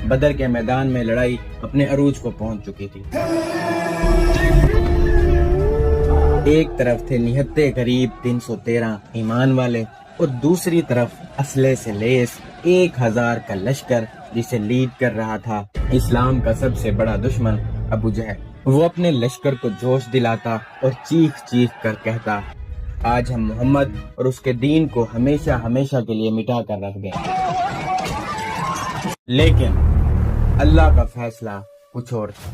بدر کے میدان میں لڑائی اپنے عروج کو پہنچ چکی تھی۔ ایک طرف تھے نہتے قریب 313 ایمان والے اور دوسری طرف اسلحے سے لیس 1000 کا لشکر جسے لیڈ کر رہا تھا اسلام کا سب سے بڑا دشمن ابو جہل۔ وہ اپنے لشکر کو جوش دلاتا اور چیخ چیخ کر کہتا، آج ہم محمد اور اس کے دین کو ہمیشہ ہمیشہ کے لیے مٹا کر رکھ دیں۔ لیکن اللہ کا فیصلہ کچھ اور تھا۔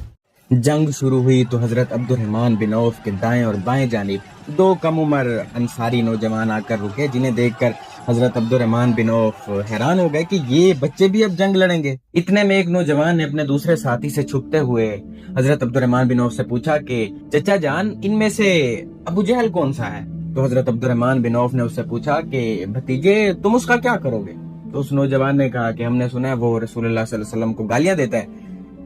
جنگ شروع ہوئی تو حضرت عبد الرحمن بن عوف کے دائیں اور بائیں جانب 2 کم عمر انصاری نوجوان آ کر رکے، جنہیں دیکھ کر حضرت عبد الرحمن بن عوف حیران ہو گئے کہ یہ بچے بھی اب جنگ لڑیں گے۔ اتنے میں ایک نوجوان نے اپنے دوسرے ساتھی سے چھپتے ہوئے حضرت عبد الرحمن بن عوف سے پوچھا کہ چچا جان، ان میں سے ابو جہل کون سا ہے؟ تو حضرت عبد الرحمن بن عوف نے اس سے پوچھا کہ بھتیجے تم اس کا کیا کرو گے؟ تو اس نوجوان نے کہا کہ ہم نے سنا ہے وہ رسول اللہ صلی اللہ علیہ وسلم کو گالیاں دیتا ہے،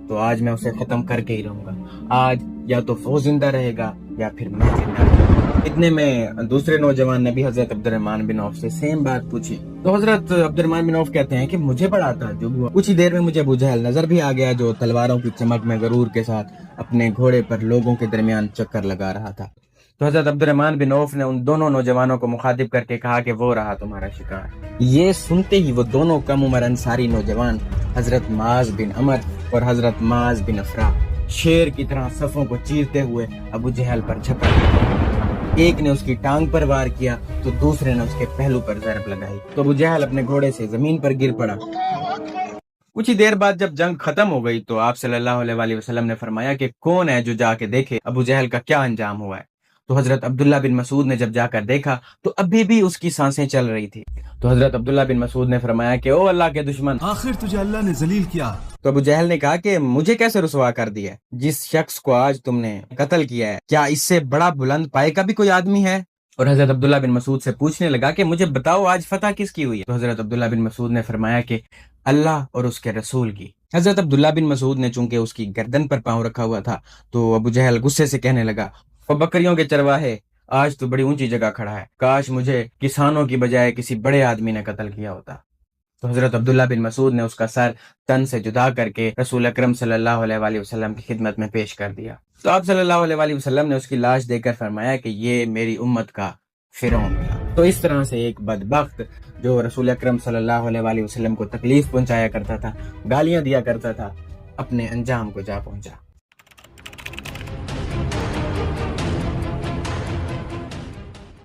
تو آج میں اسے ختم کر کے ہی رہوں گا۔ آج یا تو وہ زندہ رہے گا یا پھر میں زندہ رہوں گا۔ اتنے میں دوسرے نوجوان نے بھی حضرت عبد الرحمن بن عوف سے سیم بات پوچھی۔ تو حضرت عبد الرحمن بن عوف کہتے ہیں کہ مجھے بڑا تعجب ہوا۔ کچھ ہی دیر میں مجھے ابو جہل نظر بھی آ گیا، جو تلواروں کی چمک میں غرور کے ساتھ اپنے گھوڑے پر لوگوں کے درمیان چکر لگا رہا تھا۔ تو حضرت عبد الرحمن بن عوف نے ان دونوں نوجوانوں کو مخاطب کر کے کہا کہ وہ رہا تمہارا شکار۔ یہ سنتے ہی وہ دونوں کم عمر انصاری نوجوان حضرت معاذ بن عمر اور حضرت معاذ بن افرا شیر کی طرح صفوں کو چیرتے ہوئے ابو جہل پر جھپٹ گئے۔ ایک نے اس کی ٹانگ پر وار کیا تو دوسرے نے اس کے پہلو پر ضرب لگائی، تو ابو جہل اپنے گھوڑے سے زمین پر گر پڑا۔ کچھ ہی دیر بعد جب جنگ ختم ہو گئی تو آپ صلی اللہ علیہ وسلم نے فرمایا کہ کون ہے جو جا کے دیکھے ابو جہل کا کیا انجام ہوا ہے۔ تو حضرت عبداللہ بن مسعود نے جب جا کر دیکھا تو ابھی بھی اس کی سانسیں چل رہی تھی۔ تو حضرت عبداللہ بن مسعود نے فرمایا کہ او اللہ کے دشمن، آخر تجھے اللہ نے ذلیل کیا۔ تو ابو جہل نے کہا کہ مجھے کیسے رسوا کر دیا؟ جس شخص کو آج تم نے قتل کیا ہے، کیا اس سے بڑا بلند پائے کا بھی کوئی آدمی ہے؟ اور حضرت عبداللہ بن مسعود سے پوچھنے لگا کہ مجھے بتاؤ آج فتح کس کی ہوئی ہے؟ تو حضرت عبداللہ بن مسعود نے فرمایا کہ اللہ اور اس کے رسول کی۔ حضرت عبداللہ بن مسعود نے چونکہ اس کی گردن پر پاؤں رکھا ہوا تھا تو ابو جہل غصے سے کہنے لگا، وہ بکریوں کے چرواہے، آج تو بڑی اونچی جگہ کھڑا ہے، کاش مجھے کسانوں کی بجائے کسی بڑے آدمی نے قتل کیا ہوتا۔ تو حضرت عبداللہ بن مسعود نے اس کا سر تن سے جدا کر کے رسول اکرم صلی اللہ علیہ وسلم کی خدمت میں پیش کر دیا۔ تو آپ صلی اللہ علیہ وسلم نے اس کی لاش دے کر فرمایا کہ یہ میری امت کا فرعون تھا۔ تو اس طرح سے ایک بدبخت جو رسول اکرم صلی اللہ علیہ وسلم کو تکلیف پہنچایا کرتا تھا، گالیاں دیا کرتا تھا، اپنے انجام کو جا پہنچا۔